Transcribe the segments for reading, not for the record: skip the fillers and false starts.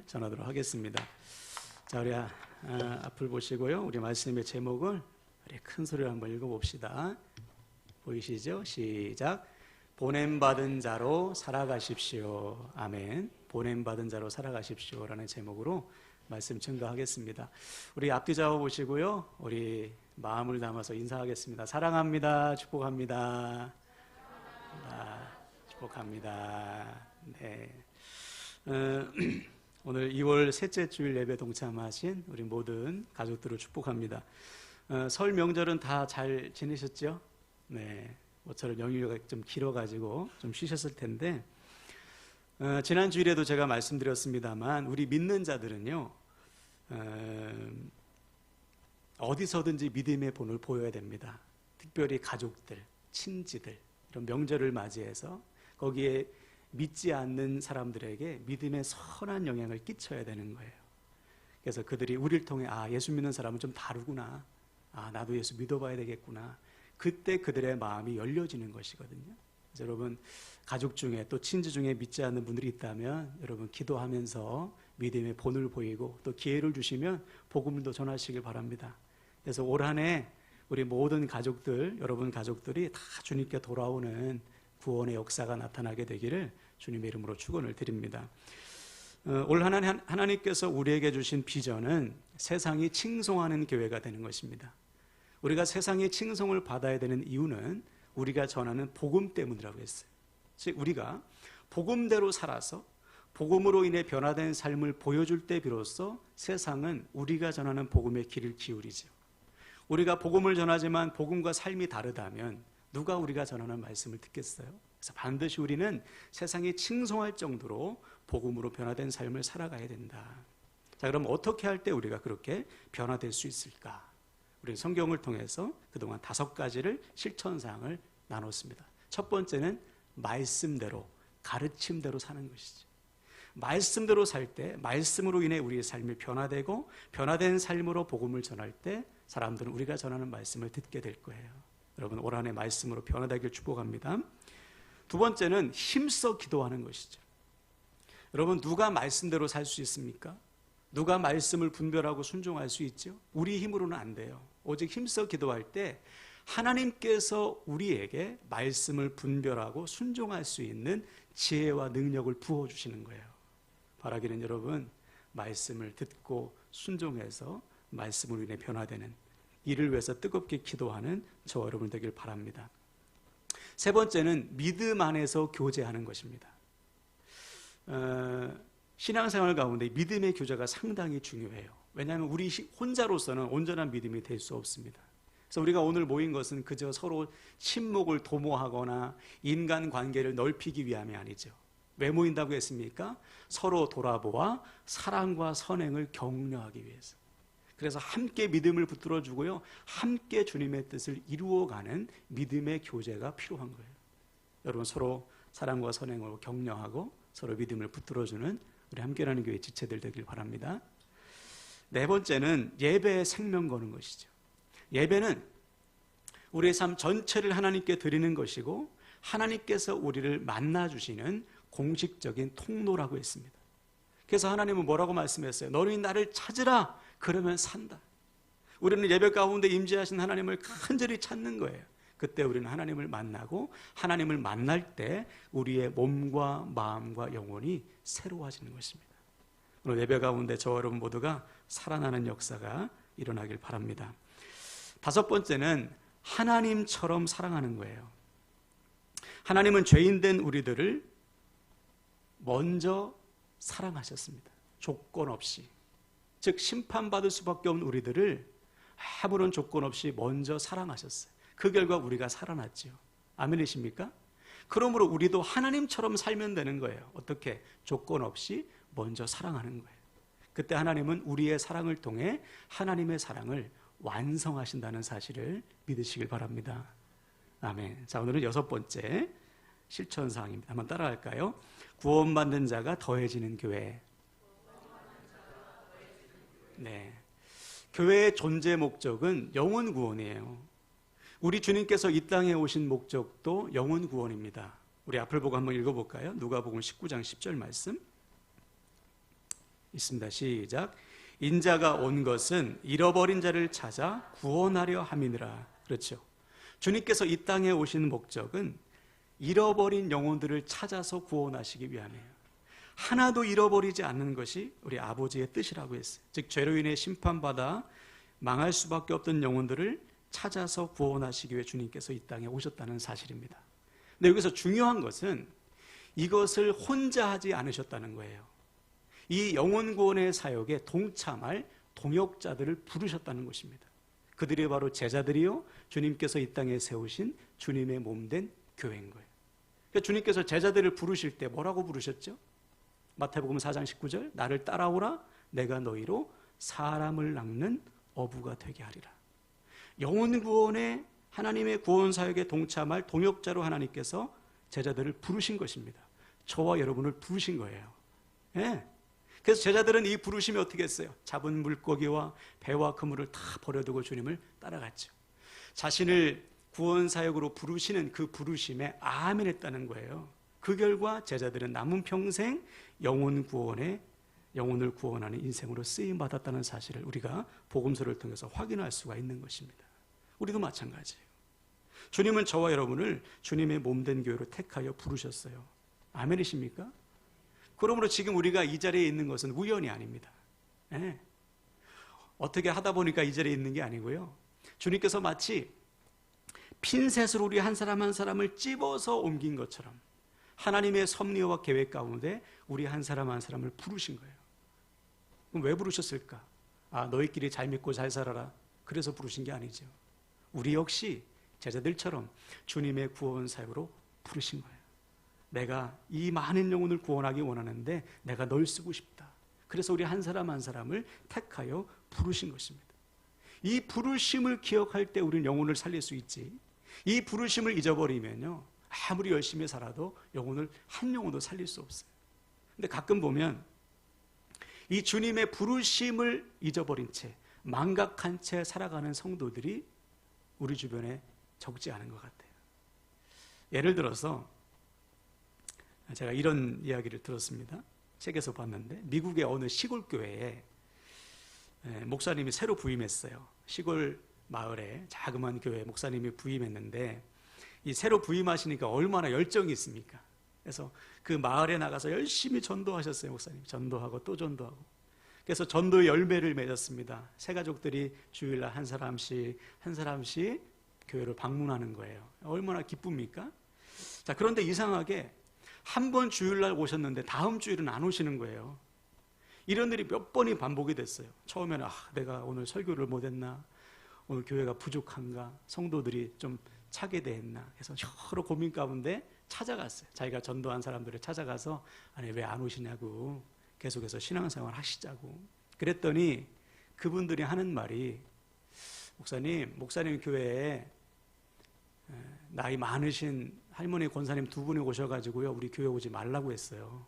전하도록 하겠습니다. 자, 우리 앞을 보시고요. 우리 말씀의 제목을 우리 큰 소리로 한번 읽어봅시다. 보이시죠? 시작. 보냄받은 자로 살아가십시오. 아멘. 보냄받은 자로 살아가십시오 라는 제목으로 말씀 증거하겠습니다. 우리 앞뒤 좌우 보시고요. 우리 마음을 담아서 인사하겠습니다. 사랑합니다. 축복합니다. 축복합니다. 네. 오늘 2월 셋째 주일 예배 동참하신 우리 모든 가족들을 축복합니다. 설 명절은 다 잘 지내셨죠? 네. 모처럼 연휴가 좀 길어가지고 좀 쉬셨을 텐데, 지난 주일에도 제가 말씀드렸습니다만, 우리 믿는 자들은요, 어디서든지 믿음의 본을 보여야 됩니다. 특별히 가족들, 친지들, 이런 명절을 맞이해서 거기에 믿지 않는 사람들에게 믿음의 선한 영향을 끼쳐야 되는 거예요. 그래서 그들이 우리를 통해 예수 믿는 사람은 좀 다르구나, 나도 예수 믿어봐야 되겠구나, 그때 그들의 마음이 열려지는 것이거든요. 그래서 여러분, 가족 중에 또 친지 중에 믿지 않는 분들이 있다면 여러분 기도하면서 믿음의 본을 보이고 또 기회를 주시면 복음도 전하시길 바랍니다. 그래서 올 한 해 우리 모든 가족들, 여러분 가족들이 다 주님께 돌아오는 구원의 역사가 나타나게 되기를 주님의 이름으로 축원을 드립니다. 올 한 해 하나님께서 우리에게 주신 비전은 세상이 칭송하는 교회가 되는 것입니다. 우리가 세상의 칭송을 받아야 되는 이유는 우리가 전하는 복음 때문이라고 했어요. 즉 우리가 복음대로 살아서 복음으로 인해 변화된 삶을 보여줄 때 비로소 세상은 우리가 전하는 복음의 귀를 기울이죠. 우리가 복음을 전하지만 복음과 삶이 다르다면 누가 우리가 전하는 말씀을 듣겠어요? 그래서 반드시 우리는 세상이 칭송할 정도로 복음으로 변화된 삶을 살아가야 된다. 자, 그럼 어떻게 할 때 우리가 그렇게 변화될 수 있을까? 우리 성경을 통해서 그동안 5가지를 실천사항을 나눴습니다. 첫 번째는 말씀대로, 가르침대로 사는 것이죠. 말씀대로 살 때, 말씀으로 인해 우리의 삶이 변화되고 변화된 삶으로 복음을 전할 때 사람들은 우리가 전하는 말씀을 듣게 될 거예요. 여러분, 올 한 해 말씀으로 변화되길 축복합니다. 두 번째는 힘써 기도하는 것이죠. 여러분, 누가 말씀대로 살 수 있습니까? 누가 말씀을 분별하고 순종할 수 있죠? 우리 힘으로는 안 돼요. 오직 힘써 기도할 때 하나님께서 우리에게 말씀을 분별하고 순종할 수 있는 지혜와 능력을 부어주시는 거예요. 바라기는 여러분, 말씀을 듣고 순종해서 말씀으로 인해 변화되는, 이를 위해서 뜨겁게 기도하는 저와 여러분 되길 바랍니다. 세 번째는 믿음 안에서 교제하는 것입니다. 신앙생활 가운데 믿음의 교제가 상당히 중요해요. 왜냐하면 우리 혼자로서는 온전한 믿음이 될 수 없습니다. 그래서 우리가 오늘 모인 것은 그저 서로 친목을 도모하거나 인간관계를 넓히기 위함이 아니죠. 왜 모인다고 했습니까? 서로 돌아보아 사랑과 선행을 격려하기 위해서. 그래서 함께 믿음을 붙들어주고요, 함께 주님의 뜻을 이루어가는 믿음의 교제가 필요한 거예요. 여러분, 서로 사랑과 선행으로 격려하고 서로 믿음을 붙들어주는 우리 함께라는 교회 지체들 되길 바랍니다. 네 번째는 예배에 생명 거는 것이죠. 예배는 우리의 삶 전체를 하나님께 드리는 것이고 하나님께서 우리를 만나주시는 공식적인 통로라고 했습니다. 그래서 하나님은 뭐라고 말씀했어요? 너는 나를 찾으라, 그러면 산다. 우리는 예배 가운데 임재하신 하나님을 간절히 찾는 거예요. 그때 우리는 하나님을 만나고 하나님을 만날 때 우리의 몸과 마음과 영혼이 새로워지는 것입니다. 오늘 예배 가운데 저와 여러분 모두가 살아나는 역사가 일어나길 바랍니다. 다섯 번째는 하나님처럼 사랑하는 거예요. 하나님은 죄인된 우리들을 먼저 사랑하셨습니다. 조건 없이. 즉 심판받을 수밖에 없는 우리들을 아무런 조건 없이 먼저 사랑하셨어요. 그 결과 우리가 살아났죠. 아멘이십니까? 그러므로 우리도 하나님처럼 살면 되는 거예요. 어떻게? 조건 없이 먼저 사랑하는 거예요. 그때 하나님은 우리의 사랑을 통해 하나님의 사랑을 완성하신다는 사실을 믿으시길 바랍니다. 아멘. 자, 오늘은 6번째 실천사항입니다. 한번 따라할까요? 구원받는 자가 더해지는 교회. 네. 교회의 존재 목적은 영혼 구원이에요. 우리 주님께서 이 땅에 오신 목적도 영혼 구원입니다. 우리 앞을 보고 한번 읽어볼까요? 누가복음 19장 10절 말씀. 있습니다. 시작. 인자가 온 것은 잃어버린 자를 찾아 구원하려 함이니라. 그렇죠. 주님께서 이 땅에 오신 목적은 잃어버린 영혼들을 찾아서 구원하시기 위함이에요. 하나도 잃어버리지 않는 것이 우리 아버지의 뜻이라고 했어요. 즉 죄로 인해 심판받아 망할 수밖에 없던 영혼들을 찾아서 구원하시기 위해 주님께서 이 땅에 오셨다는 사실입니다. 근데 여기서 중요한 것은 이것을 혼자 하지 않으셨다는 거예요. 이 영혼 구원의 사역에 동참할 동역자들을 부르셨다는 것입니다. 그들이 바로 제자들이요, 주님께서 이 땅에 세우신 주님의 몸된 교회인 거예요. 그러니까 주님께서 제자들을 부르실 때 뭐라고 부르셨죠? 마태복음 4장 19절, 나를 따라오라, 내가 너희로 사람을 낚는 어부가 되게 하리라. 영혼 구원에 하나님의 구원 사역에 동참할 동역자로 하나님께서 제자들을 부르신 것입니다. 저와 여러분을 부르신 거예요. 예. 그래서 제자들은 이 부르심이 어떻게 했어요? 잡은 물고기와 배와 그물을 다 버려두고 주님을 따라갔죠. 자신을 구원 사역으로 부르시는 그 부르심에 아멘했다는 거예요. 그 결과 제자들은 남은 평생 영혼을 구원하는 인생으로 쓰임 받았다는 사실을 우리가 복음서를 통해서 확인할 수가 있는 것입니다. 우리도 마찬가지예요. 주님은 저와 여러분을 주님의 몸된 교회로 택하여 부르셨어요. 아멘이십니까? 그러므로 지금 우리가 이 자리에 있는 것은 우연이 아닙니다. 네. 어떻게 하다 보니까 이 자리에 있는 게 아니고요. 주님께서 마치 핀셋으로 우리 한 사람 한 사람을 찝어서 옮긴 것처럼 하나님의 섭리와 계획 가운데 우리 한 사람 한 사람을 부르신 거예요. 그럼 왜 부르셨을까? 너희끼리 잘 믿고 잘 살아라. 그래서 부르신 게 아니죠. 우리 역시 제자들처럼 주님의 구원 사역으로 부르신 거예요. 내가 이 많은 영혼을 구원하기 원하는데 내가 널 쓰고 싶다. 그래서 우리 한 사람 한 사람을 택하여 부르신 것입니다. 이 부르심을 기억할 때 우리는 영혼을 살릴 수 있지, 이 부르심을 잊어버리면요, 아무리 열심히 살아도 한 영혼도 살릴 수 없어요. 근데 가끔 보면 이 주님의 부르심을 잊어버린 채 망각한 채 살아가는 성도들이 우리 주변에 적지 않은 것 같아요. 예를 들어서 제가 이런 이야기를 들었습니다. 책에서 봤는데 미국의 어느 시골 교회에 목사님이 새로 부임했어요. 시골 마을에 자그마한 교회에 목사님이 부임했는데 이 새로 부임하시니까 얼마나 열정이 있습니까? 그래서 그 마을에 나가서 열심히 전도하셨어요. 목사님 전도하고 또 전도하고. 그래서 전도의 열매를 맺었습니다. 새 가족들이 주일날 한 사람씩 교회를 방문하는 거예요. 얼마나 기쁩니까? 자, 그런데 이상하게 한 번 주일날 오셨는데 다음 주일은 안 오시는 거예요. 이런 일이 몇 번이 반복이 됐어요. 처음에는 내가 오늘 설교를 못했나, 오늘 교회가 부족한가, 성도들이 좀 차게 됐나, 그래서 여러 고민 가운데 찾아갔어요. 자기가 전도한 사람들을 찾아가서 아니 왜 안 오시냐고, 계속해서 신앙생활 하시자고. 그랬더니 그분들이 하는 말이, 목사님 교회에 나이 많으신 할머니 권사님 두 분이 오셔가지고요, 우리 교회 오지 말라고 했어요.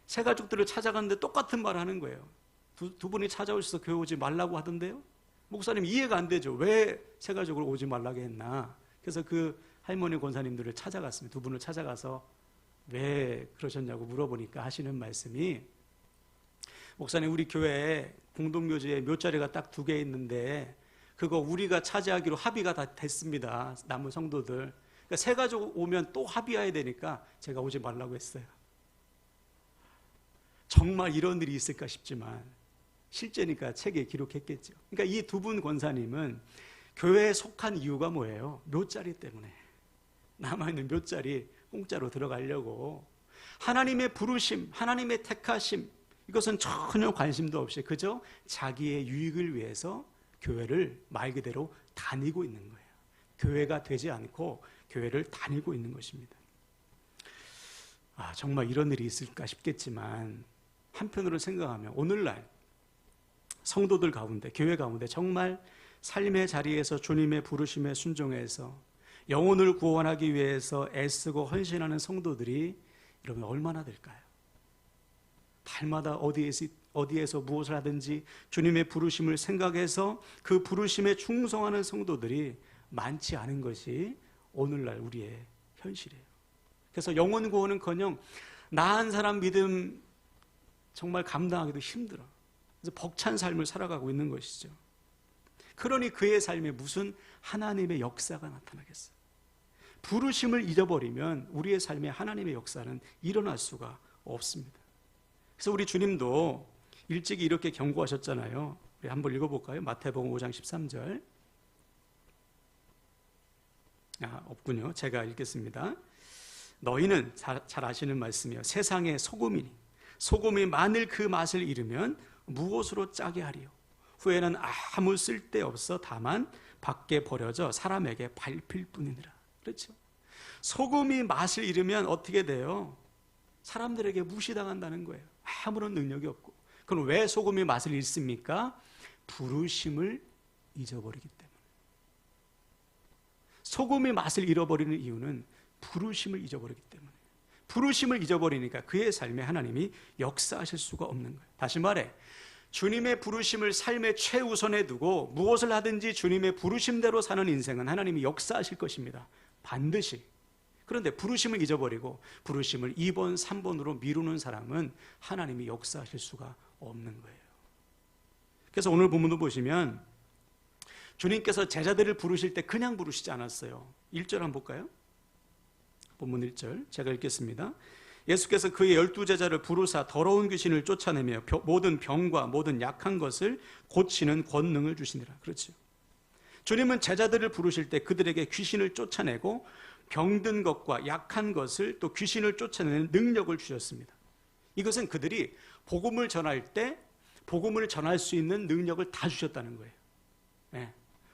새 가족들을 찾아갔는데 똑같은 말 하는 거예요. 두 분이 찾아오셔서 교회 오지 말라고 하던데요. 목사님 이해가 안 되죠. 왜 새 가족을 오지 말라고 했나. 그래서 그 할머니 권사님들을 찾아갔습니다. 두 분을 찾아가서 왜 그러셨냐고 물어보니까 하시는 말씀이, 목사님 우리 교회에 공동묘지에 묘자리가 딱 2개 있는데 그거 우리가 차지하기로 합의가 다 됐습니다. 남은 성도들. 그러니까 새 가족 오면 또 합의해야 되니까 제가 오지 말라고 했어요. 정말 이런 일이 있을까 싶지만 실제니까 책에 기록했겠죠. 그러니까 이 두 분 권사님은 교회에 속한 이유가 뭐예요? 묘자리 때문에. 남아있는 묘자리 공짜로 들어가려고. 하나님의 부르심, 하나님의 택하심, 이것은 전혀 관심도 없이 그저 자기의 유익을 위해서 교회를 말 그대로 다니고 있는 거예요. 교회가 되지 않고 교회를 다니고 있는 것입니다. 정말 이런 일이 있을까 싶겠지만 한편으로 생각하면 오늘날 성도들 가운데, 교회 가운데 정말 삶의 자리에서 주님의 부르심에 순종해서 영혼을 구원하기 위해서 애쓰고 헌신하는 성도들이 여러분 얼마나 될까요? 달마다 어디에서 무엇을 하든지 주님의 부르심을 생각해서 그 부르심에 충성하는 성도들이 많지 않은 것이 오늘날 우리의 현실이에요. 그래서 영혼 구원은커녕 나 한 사람 믿음 정말 감당하기도 힘들어. 그래서 벅찬 삶을 살아가고 있는 것이죠. 그러니 그의 삶에 무슨 하나님의 역사가 나타나겠어요? 부르심을 잊어버리면 우리의 삶에 하나님의 역사는 일어날 수가 없습니다. 그래서 우리 주님도 일찍이 이렇게 경고하셨잖아요. 우리 한번 읽어볼까요? 마태복음 5장 13절. 없군요. 제가 읽겠습니다. 너희는 잘 아시는 말씀이요. 세상의 소금이니 소금이 만일 그 맛을 잃으면 무엇으로 짜게 하리요? 후에는 아무 쓸데없어 다만 밖에 버려져 사람에게 밟힐 뿐이니라. 그렇죠? 소금이 맛을 잃으면 어떻게 돼요? 사람들에게 무시당한다는 거예요. 아무런 능력이 없고. 그럼 왜 소금이 맛을 잃습니까? 부르심을 잊어버리기 때문에. 소금이 맛을 잃어버리는 이유는 부르심을 잊어버리기 때문에. 부르심을 잊어버리니까 그의 삶에 하나님이 역사하실 수가 없는 거예요. 다시 말해, 주님의 부르심을 삶의 최우선에 두고 무엇을 하든지 주님의 부르심대로 사는 인생은 하나님이 역사하실 것입니다. 반드시. 그런데 부르심을 잊어버리고 부르심을 2번, 3번으로 미루는 사람은 하나님이 역사하실 수가 없는 거예요. 그래서 오늘 본문도 보시면 주님께서 제자들을 부르실 때 그냥 부르시지 않았어요. 1절 한번 볼까요? 본문 1절 제가 읽겠습니다. 예수께서 그의 12제자를 부르사 더러운 귀신을 쫓아내며 모든 병과 모든 약한 것을 고치는 권능을 주시니라. 그렇죠. 주님은 제자들을 부르실 때 그들에게 귀신을 쫓아내고 병든 것과 약한 것을 또 귀신을 쫓아내는 능력을 주셨습니다. 이것은 그들이 복음을 전할 때 복음을 전할 수 있는 능력을 다 주셨다는 거예요. 네.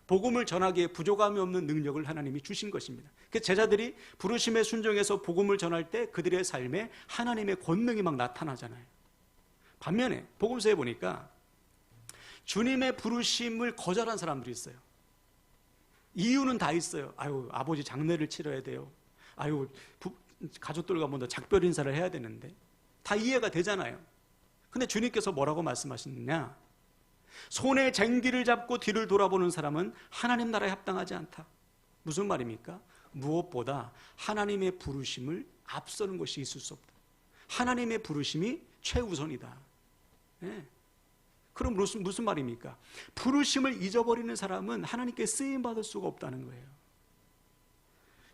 복음을 전하기에 부족함이 없는 능력을 하나님이 주신 것입니다. 그 제자들이 부르심에 순종해서 복음을 전할 때 그들의 삶에 하나님의 권능이 막 나타나잖아요. 반면에 복음서에 보니까 주님의 부르심을 거절한 사람들이 있어요. 이유는 다 있어요. 아유, 아버지 장례를 치러야 돼요. 아유, 가족들과 먼저 작별 인사를 해야 되는데. 다 이해가 되잖아요. 근데 주님께서 뭐라고 말씀하시느냐? 손에 쟁기를 잡고 뒤를 돌아보는 사람은 하나님 나라에 합당하지 않다. 무슨 말입니까? 무엇보다 하나님의 부르심을 앞서는 것이 있을 수 없다. 하나님의 부르심이 최우선이다. 네. 그럼 무슨 말입니까? 부르심을 잊어버리는 사람은 하나님께 쓰임받을 수가 없다는 거예요.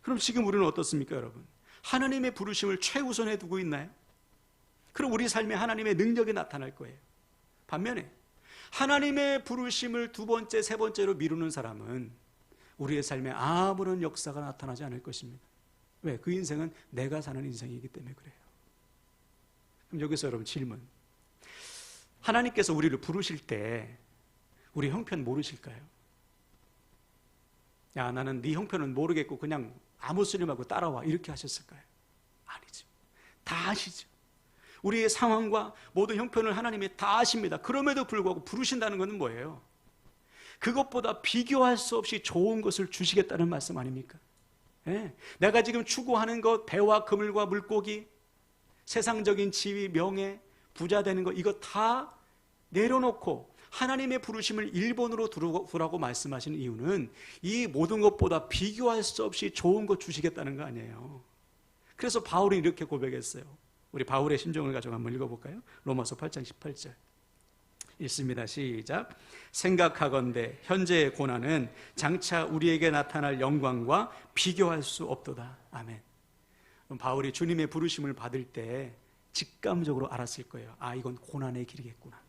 그럼 지금 우리는 어떻습니까, 여러분? 하나님의 부르심을 최우선에 두고 있나요? 그럼 우리 삶에 하나님의 능력이 나타날 거예요. 반면에 하나님의 부르심을 두 번째, 세 번째로 미루는 사람은 우리의 삶에 아무런 역사가 나타나지 않을 것입니다. 왜? 그 인생은 내가 사는 인생이기 때문에 그래요. 그럼 여기서 여러분 질문. 하나님께서 우리를 부르실 때 우리 형편 모르실까요? 야, 나는 네 형편은 모르겠고 그냥 아무 소리 말고 따라와 이렇게 하셨을까요? 아니죠. 다 아시죠. 우리의 상황과 모든 형편을 하나님이 다 아십니다. 그럼에도 불구하고 부르신다는 것은 뭐예요? 그것보다 비교할 수 없이 좋은 것을 주시겠다는 말씀 아닙니까? 네. 내가 지금 추구하는 것, 배와 그물과 물고기, 세상적인 지위, 명예, 부자 되는 것, 이거 다 내려놓고 하나님의 부르심을 1번으로 두라고 말씀하시는 이유는 이 모든 것보다 비교할 수 없이 좋은 것 주시겠다는 거 아니에요. 그래서 바울이 이렇게 고백했어요. 우리 바울의 심정을 가지고 한번 읽어볼까요? 로마서 8장 18절 읽습니다. 시작. 생각하건대 현재의 고난은 장차 우리에게 나타날 영광과 비교할 수 없도다. 아멘. 그럼 바울이 주님의 부르심을 받을 때 직감적으로 알았을 거예요. 아, 이건 고난의 길이겠구나.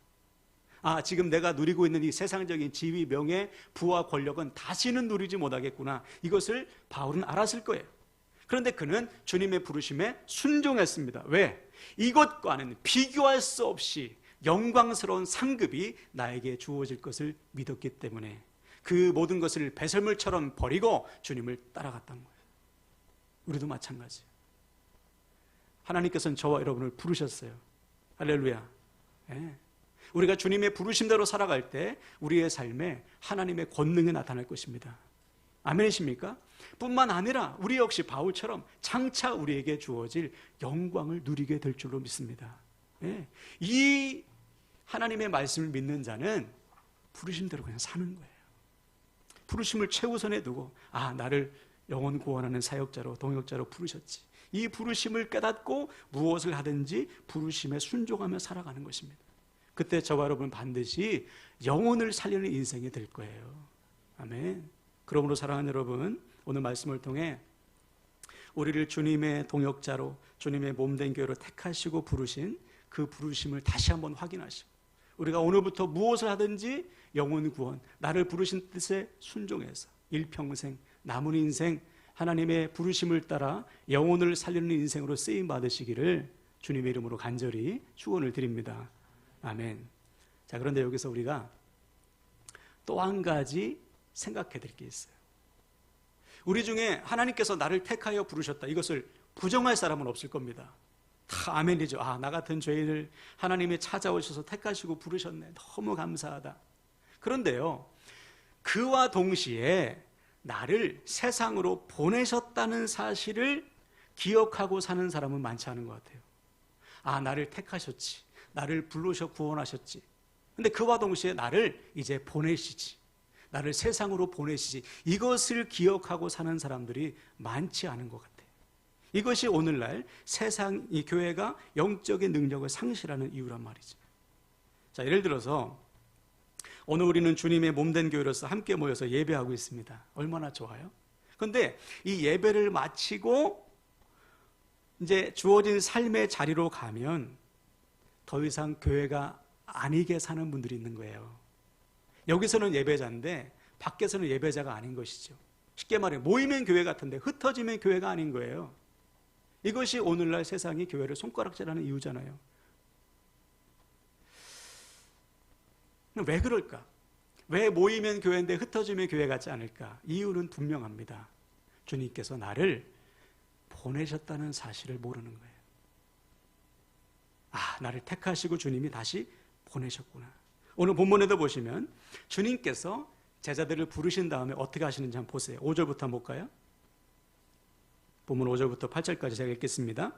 아, 지금 내가 누리고 있는 이 세상적인 지위, 명예, 부와 권력은 다시는 누리지 못하겠구나. 이것을 바울은 알았을 거예요. 그런데 그는 주님의 부르심에 순종했습니다. 왜? 이것과는 비교할 수 없이 영광스러운 상급이 나에게 주어질 것을 믿었기 때문에 그 모든 것을 배설물처럼 버리고 주님을 따라갔던 거예요. 우리도 마찬가지예요. 하나님께서는 저와 여러분을 부르셨어요. 할렐루야. 네. 우리가 주님의 부르심대로 살아갈 때 우리의 삶에 하나님의 권능이 나타날 것입니다. 아멘이십니까? 뿐만 아니라 우리 역시 바울처럼 장차 우리에게 주어질 영광을 누리게 될 줄로 믿습니다. 네. 이 하나님의 말씀을 믿는 자는 부르심대로 그냥 사는 거예요. 부르심을 최우선에 두고 아, 나를 영혼 구원하는 사역자로 동역자로 부르셨지. 이 부르심을 깨닫고 무엇을 하든지 부르심에 순종하며 살아가는 것입니다. 그때 저와 여러분 반드시 영혼을 살리는 인생이 될 거예요. 아멘. 그러므로 사랑하는 여러분, 오늘 말씀을 통해 우리를 주님의 동역자로, 주님의 몸된 교회로 택하시고 부르신 그 부르심을 다시 한번 확인하시고, 우리가 오늘부터 무엇을 하든지 영혼 구원, 나를 부르신 뜻에 순종해서 일평생 남은 인생 하나님의 부르심을 따라 영혼을 살리는 인생으로 쓰임 받으시기를 주님의 이름으로 간절히 축원을 드립니다. 아멘. 자, 그런데 여기서 우리가 또 한 가지 생각해 드릴 게 있어요. 우리 중에 하나님께서 나를 택하여 부르셨다, 이것을 부정할 사람은 없을 겁니다. 다 아멘이죠. 아, 나 같은 죄인을 하나님이 찾아오셔서 택하시고 부르셨네, 너무 감사하다. 그런데요, 그와 동시에 나를 세상으로 보내셨다는 사실을 기억하고 사는 사람은 많지 않은 것 같아요. 아, 나를 택하셨지, 나를 불러서 구원하셨지. 근데 그와 동시에 나를 이제 보내시지, 나를 세상으로 보내시지, 이것을 기억하고 사는 사람들이 많지 않은 것 같아요. 이것이 오늘날 세상, 이 교회가 영적인 능력을 상실하는 이유란 말이죠. 자, 예를 들어서 오늘 우리는 주님의 몸된 교회로서 함께 모여서 예배하고 있습니다. 얼마나 좋아요? 그런데 이 예배를 마치고 이제 주어진 삶의 자리로 가면 더 이상 교회가 아니게 사는 분들이 있는 거예요. 여기서는 예배자인데 밖에서는 예배자가 아닌 것이죠. 쉽게 말해 모이면 교회 같은데 흩어지면 교회가 아닌 거예요. 이것이 오늘날 세상이 교회를 손가락질하는 이유잖아요. 왜 그럴까? 왜 모이면 교회인데 흩어지면 교회 같지 않을까? 이유는 분명합니다. 주님께서 나를 보내셨다는 사실을 모르는 거예요. 아, 나를 택하시고 주님이 다시 보내셨구나. 오늘 본문에도 보시면 주님께서 제자들을 부르신 다음에 어떻게 하시는지 한번 보세요. 5절부터 한번 볼까요? 본문 5절부터 8절까지 제가 읽겠습니다.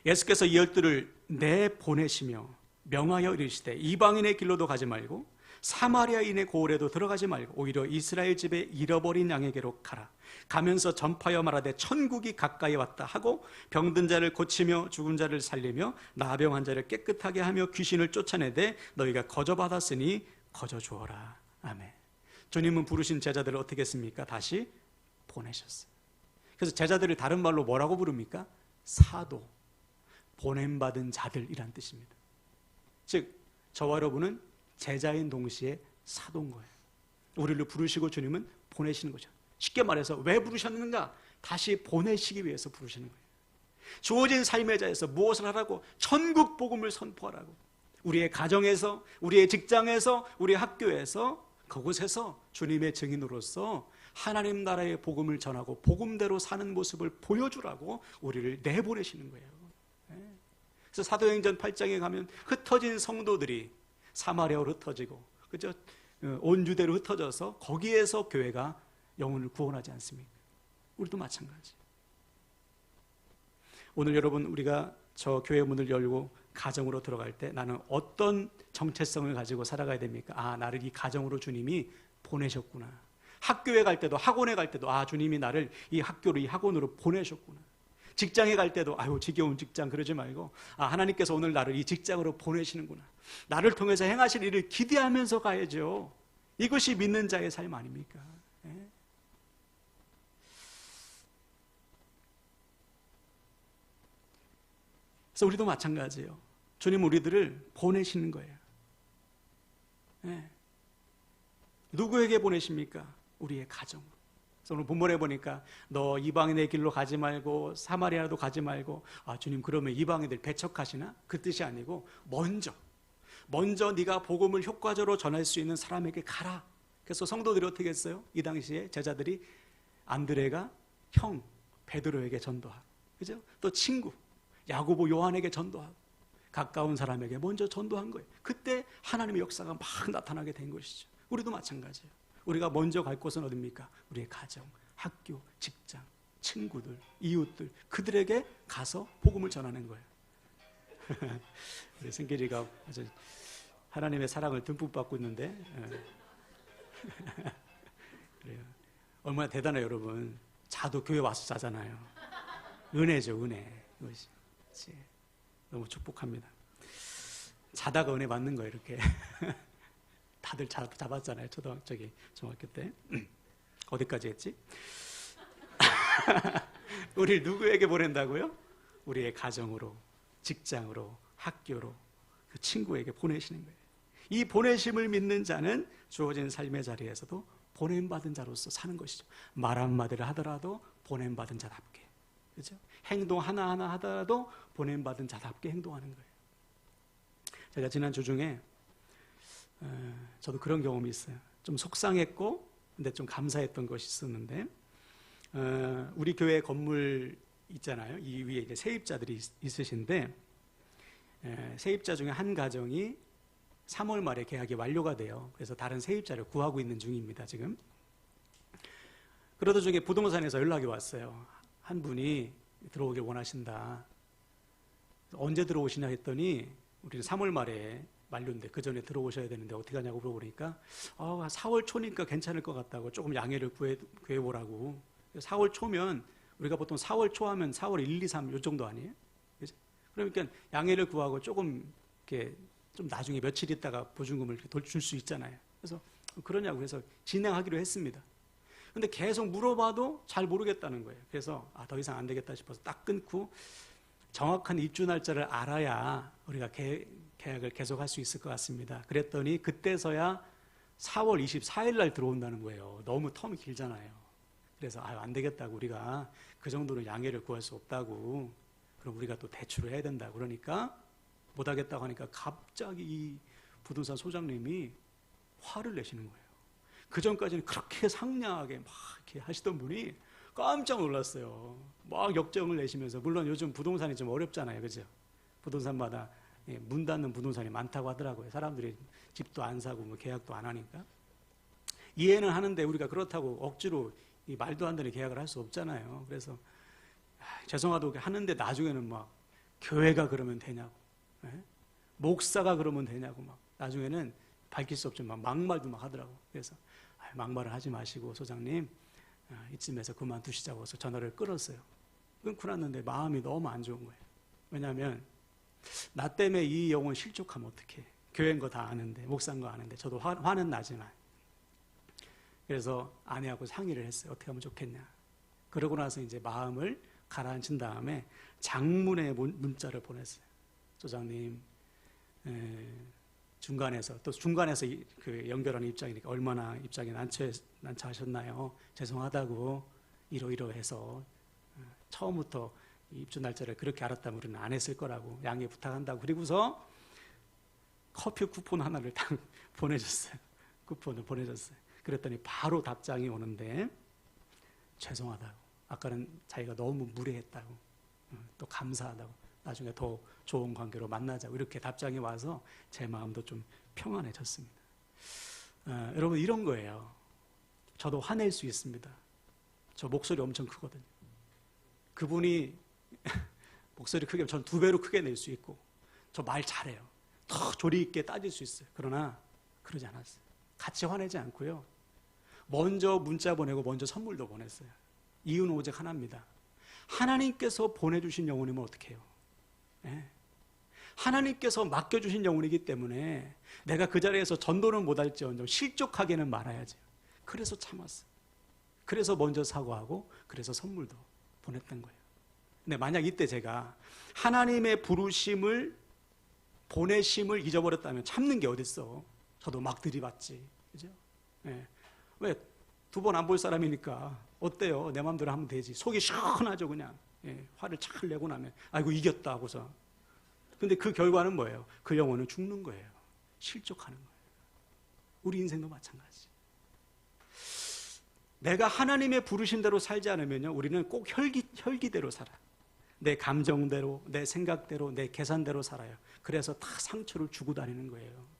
예수께서 이 열두를 내보내시며 명하여 이르시되 이방인의 길로도 가지 말고 사마리아인의 고을에도 들어가지 말고 오히려 이스라엘 집에 잃어버린 양에게로 가라. 가면서 전파하여 말하되 천국이 가까이 왔다 하고 병든 자를 고치며 죽은 자를 살리며 나병한 자를 깨끗하게 하며 귀신을 쫓아내되 너희가 거저 받았으니 거저 주어라. 아멘. 주님은 부르신 제자들을 어떻게 했습니까? 다시 보내셨어요. 그래서 제자들을 다른 말로 뭐라고 부릅니까? 사도, 보냄받은 자들이란 뜻입니다. 즉 저와 여러분은 제자인 동시에 사도인 거예요. 우리를 부르시고 주님은 보내시는 거죠. 쉽게 말해서 왜 부르셨는가? 다시 보내시기 위해서 부르시는 거예요. 주어진 삶의 자에서 무엇을 하라고? 천국 복음을 선포하라고. 우리의 가정에서, 우리의 직장에서, 우리의 학교에서, 그곳에서 주님의 증인으로서 하나님 나라의 복음을 전하고 복음대로 사는 모습을 보여주라고 우리를 내보내시는 거예요. 그래서 사도행전 8장에 가면 흩어진 성도들이 사마리아로 흩어지고, 그죠? 온 유대로 흩어져서 거기에서 교회가 영혼을 구원하지 않습니까? 우리도 마찬가지. 오늘 여러분, 우리가 저 교회 문을 열고 가정으로 들어갈 때 나는 어떤 정체성을 가지고 살아가야 됩니까? 아, 나를 이 가정으로 주님이 보내셨구나. 학교에 갈 때도, 학원에 갈 때도, 아, 주님이 나를 이 학교로, 이 학원으로 보내셨구나. 직장에 갈 때도 아유 지겨운 직장 그러지 말고, 아, 하나님께서 오늘 나를 이 직장으로 보내시는구나. 나를 통해서 행하실 일을 기대하면서 가야죠. 이것이 믿는 자의 삶 아닙니까? 예? 그래서 우리도 마찬가지예요. 주님 우리들을 보내시는 거예요. 예. 누구에게 보내십니까? 우리의 가정으로. 그래서 오늘 본문에 보니까 너 이방인의 길로 가지 말고 사마리아도 가지 말고, 아, 주님 그러면 이방인들 배척하시나? 그 뜻이 아니고 먼저 네가 복음을 효과적으로 전할 수 있는 사람에게 가라. 그래서 성도들이 어떻게 했어요? 이 당시에 제자들이 안드레가 형 베드로에게 전도하고, 그죠? 또 친구 야고보 요한에게 전도하고 가까운 사람에게 먼저 전도한 거예요. 그때 하나님의 역사가 막 나타나게 된 것이죠. 우리도 마찬가지예요. 우리가 먼저 갈 곳은 어디입니까? 우리의 가정, 학교, 직장, 친구들, 이웃들, 그들에게 가서 복음을 전하는 거예요. 우리 승길이가 아주 하나님의 사랑을 듬뿍 받고 있는데 그래요. 얼마나 대단해요, 여러분. 자도 교회 와서 자잖아요. 은혜죠, 은혜. 이것이. 너무 축복합니다. 자다가 은혜 받는 거예요, 이렇게. 다들 잡았잖아요, 중학교 때. 어디까지 했지? 우리를 누구에게 보낸다고요? 우리의 가정으로, 직장으로, 학교로, 그 친구에게 보내시는 거예요. 이 보내심을 믿는 자는 주어진 삶의 자리에서도 보냄받은 자로서 사는 것이죠. 말 한마디를 하더라도 보냄받은 자답게, 그렇죠? 행동 하나하나 하더라도 보냄받은 자답게 행동하는 거예요. 제가 지난 주 중에 저도 그런 경험이 있어요. 좀 속상했고 근데 좀 감사했던 것이 있었는데, 우리 교회 건물 있잖아요. 이 위에 이제 세입자들이 있으신데, 세입자 중에 한 가정이 3월 말에 계약이 완료가 돼요. 그래서 다른 세입자를 구하고 있는 중입니다, 지금. 그러던 중에 부동산에서 연락이 왔어요. 한 분이 들어오길 원하신다. 언제 들어오시냐 했더니, 우리는 3월 말에 만료인데 그 전에 들어오셔야 되는데 어떻게 하냐고 물어보니까 4월 초니까 괜찮을 것 같다고, 조금 양해를 구해보라고. 4월 초면 우리가 보통 4월 초 하면 4월 1, 2, 3 요 정도 아니에요? 그죠? 그러니까 양해를 구하고 조금 이렇게 좀 나중에 며칠 있다가 보증금을 줄 수 있잖아요. 그래서 그러냐고 해서 진행하기로 했습니다. 근데 계속 물어봐도 잘 모르겠다는 거예요. 그래서 더 이상 안 되겠다 싶어서 딱 끊고, 정확한 입주 날짜를 알아야 우리가 계약을 계속할 수 있을 것 같습니다. 그랬더니 그때서야 4월 24일 날 들어온다는 거예요. 너무 텀이 길잖아요. 그래서 안 되겠다고, 우리가 그 정도는 양해를 구할 수 없다고, 그럼 우리가 또 대출을 해야 된다. 그러니까 못 하겠다고 하니까 갑자기 이 부동산 소장님이 화를 내시는 거예요. 그 전까지는 그렇게 상냥하게 막 이렇게 하시던 분이 깜짝 놀랐어요. 막 역정을 내시면서, 물론 요즘 부동산이 좀 어렵잖아요, 그죠? 부동산마다 문 닫는 부동산이 많다고 하더라고요. 사람들이 집도 안 사고 뭐 계약도 안 하니까. 이해는 하는데 우리가 그렇다고 억지로 이 말도 안 되는 계약을 할 수 없잖아요. 그래서 죄송하다고 하는데 나중에는 막 교회가 그러면 되냐고, 목사가 그러면 되냐고, 막 나중에는 밝힐 수 없지만 막말도 막 하더라고. 그래서 막말을 하지 마시고 소장님, 이쯤에서 그만두시자고 해서 전화를 끊었어요. 끊고 났는데 마음이 너무 안 좋은 거예요. 왜냐하면 나 때문에 이 영혼 실족하면 어떡해. 교회인 거 다 아는데, 목사인 거 아는데. 저도 화는 나지만. 그래서 아내하고 상의를 했어요. 어떻게 하면 좋겠냐. 그러고 나서 이제 마음을 가라앉힌 다음에 장문의 문자를 보냈어요. 소장님, 중간에서 그 연결하는 입장이니까 얼마나 입장이 난처하셨나요? 죄송하다고, 이러이러해서 처음부터 입주 날짜를 그렇게 알았다면 우리는 안 했을 거라고 양해 부탁한다고. 그리고서 커피 쿠폰 하나를 딱 보내줬어요. 쿠폰을 보내줬어요. 그랬더니 바로 답장이 오는데, 죄송하다고, 아까는 자기가 너무 무례했다고, 또 감사하다고, 나중에 더 좋은 관계로 만나자고, 이렇게 답장이 와서 제 마음도 좀 평안해졌습니다. 여러분, 이런 거예요. 저도 화낼 수 있습니다. 저 목소리 엄청 크거든요. 그분이 목소리 크게, 전 2배로 크게 낼 수 있고, 저 말 잘해요. 더 조리 있게 따질 수 있어요. 그러나 그러지 않았어요. 같이 화내지 않고요. 먼저 문자 보내고 먼저 선물도 보냈어요. 이유는 오직 하나입니다. 하나님께서 보내주신 영혼이면 어떻게 해요? 하나님께서 맡겨주신 영혼이기 때문에 내가 그 자리에서 전도는 못할지언정 실족하게는 말아야죠. 그래서 참았어요. 그래서 먼저 사과하고, 그래서 선물도 보냈던 거예요. 근데 만약 이때 제가 하나님의 부르심을, 보내심을 잊어버렸다면 참는 게 어딨어. 저도 막 들이받지, 그죠? 왜? 2번 안 볼 사람이니까 어때요? 내 마음대로 하면 되지. 속이 시원하죠, 그냥. 화를 잘 내고 나면 아이고 이겼다 하고서. 근데 그 결과는 뭐예요? 그 영혼은 죽는 거예요. 실족하는 거예요. 우리 인생도 마찬가지. 내가 하나님의 부르신 대로 살지 않으면요, 우리는 꼭 혈기대로 살아요. 내 감정대로, 내 생각대로, 내 계산대로 살아요. 그래서 다 상처를 주고 다니는 거예요.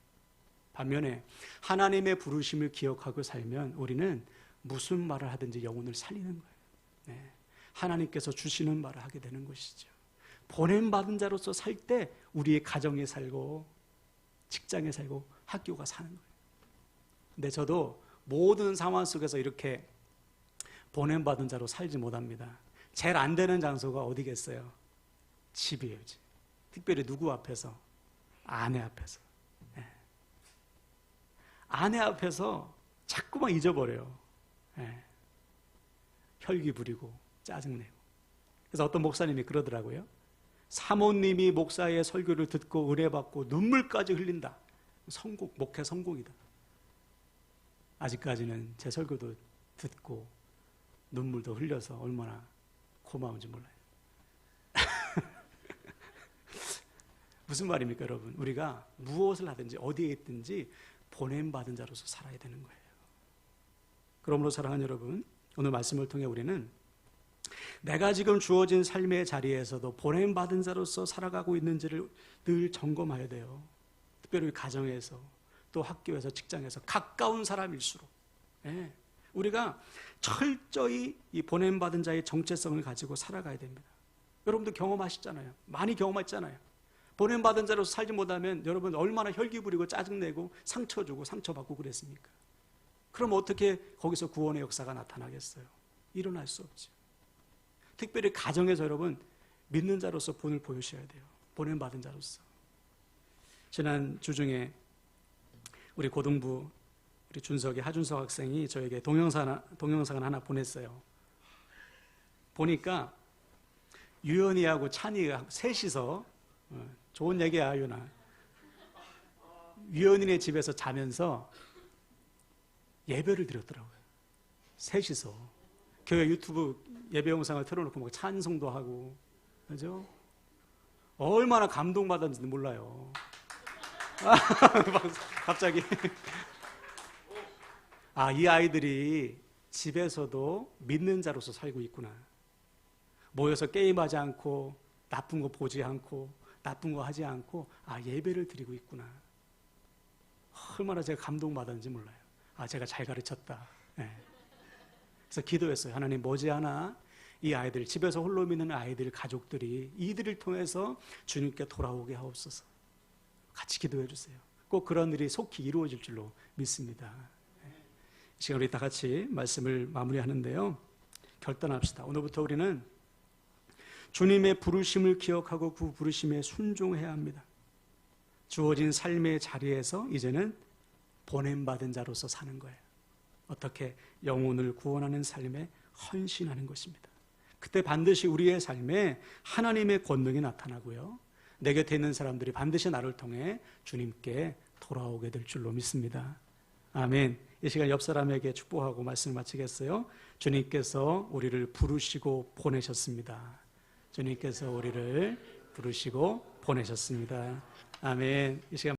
반면에 하나님의 부르심을 기억하고 살면 우리는 무슨 말을 하든지 영혼을 살리는 거예요. 하나님께서 주시는 말을 하게 되는 것이죠. 보냄받은 자로서 살 때 우리의 가정에 살고, 직장에 살고, 학교가 사는 거예요. 근데 저도 모든 상황 속에서 이렇게 보냄받은 자로 살지 못합니다. 제일 안 되는 장소가 어디겠어요? 집이에요, 집. 특별히 누구 앞에서? 아내 앞에서. 예. 아내 앞에서 자꾸만 잊어버려요. 예. 혈기 부리고 짜증내고. 그래서 어떤 목사님이 그러더라고요. 사모님이 목사의 설교를 듣고 의뢰받고 눈물까지 흘린다. 성공, 목회 성공이다. 아직까지는 제 설교도 듣고 눈물도 흘려서 얼마나 고마운지 몰라요. 무슨 말입니까, 여러분? 우리가 무엇을 하든지 어디에 있든지 보냄받은 자로서 살아야 되는 거예요. 그러므로 사랑하는 여러분, 오늘 말씀을 통해 우리는 내가 지금 주어진 삶의 자리에서도 보냄받은 자로서 살아가고 있는지를 늘 점검해야 돼요. 특별히 가정에서, 또 학교에서, 직장에서 가까운 사람일수록 우리가 철저히 이 보냄받은 자의 정체성을 가지고 살아가야 됩니다. 여러분도 경험하시잖아요. 많이 경험했잖아요. 보냄받은 자로서 살지 못하면 여러분 얼마나 혈기 부리고 짜증내고 상처 주고 상처받고 그랬습니까? 그럼 어떻게 거기서 구원의 역사가 나타나겠어요? 일어날 수 없죠. 특별히 가정에서 여러분 믿는 자로서 본을 보여주셔야 돼요. 보냄받은 자로서. 지난 주중에 우리 고등부 우리 준석이 하준석 학생이 저에게 동영상을 하나 보냈어요. 보니까 유연이하고 찬이가 셋이서 좋은 얘기야, 유연아. 유연이네 집에서 자면서 예배를 드렸더라고요. 셋이서. 교회 유튜브 예배 영상을 틀어놓고 막 찬송도 하고, 그죠? 얼마나 감동받았는지 몰라요. 갑자기. 이 아이들이 집에서도 믿는 자로서 살고 있구나. 모여서 게임하지 않고, 나쁜 거 보지 않고, 나쁜 거 하지 않고, 예배를 드리고 있구나. 얼마나 제가 감동받았는지 몰라요. 제가 잘 가르쳤다. 네. 그래서 기도했어요. 하나님, 머지않아 이 아이들, 집에서 홀로 믿는 아이들, 가족들이 이들을 통해서 주님께 돌아오게 하옵소서. 같이 기도해 주세요. 꼭 그런 일이 속히 이루어질 줄로 믿습니다. 이 시간 우리 다 같이 말씀을 마무리하는데요. 결단합시다. 오늘부터 우리는 주님의 부르심을 기억하고 그 부르심에 순종해야 합니다. 주어진 삶의 자리에서 이제는 보냄받은 자로서 사는 거예요. 어떻게? 영혼을 구원하는 삶에 헌신하는 것입니다. 그때 반드시 우리의 삶에 하나님의 권능이 나타나고요. 내 곁에 있는 사람들이 반드시 나를 통해 주님께 돌아오게 될 줄로 믿습니다. 아멘. 이 시간 옆 사람에게 축복하고 말씀을 마치겠어요. 주님께서 우리를 부르시고 보내셨습니다. 주님께서 우리를 부르시고 보내셨습니다. 아멘. 이 시간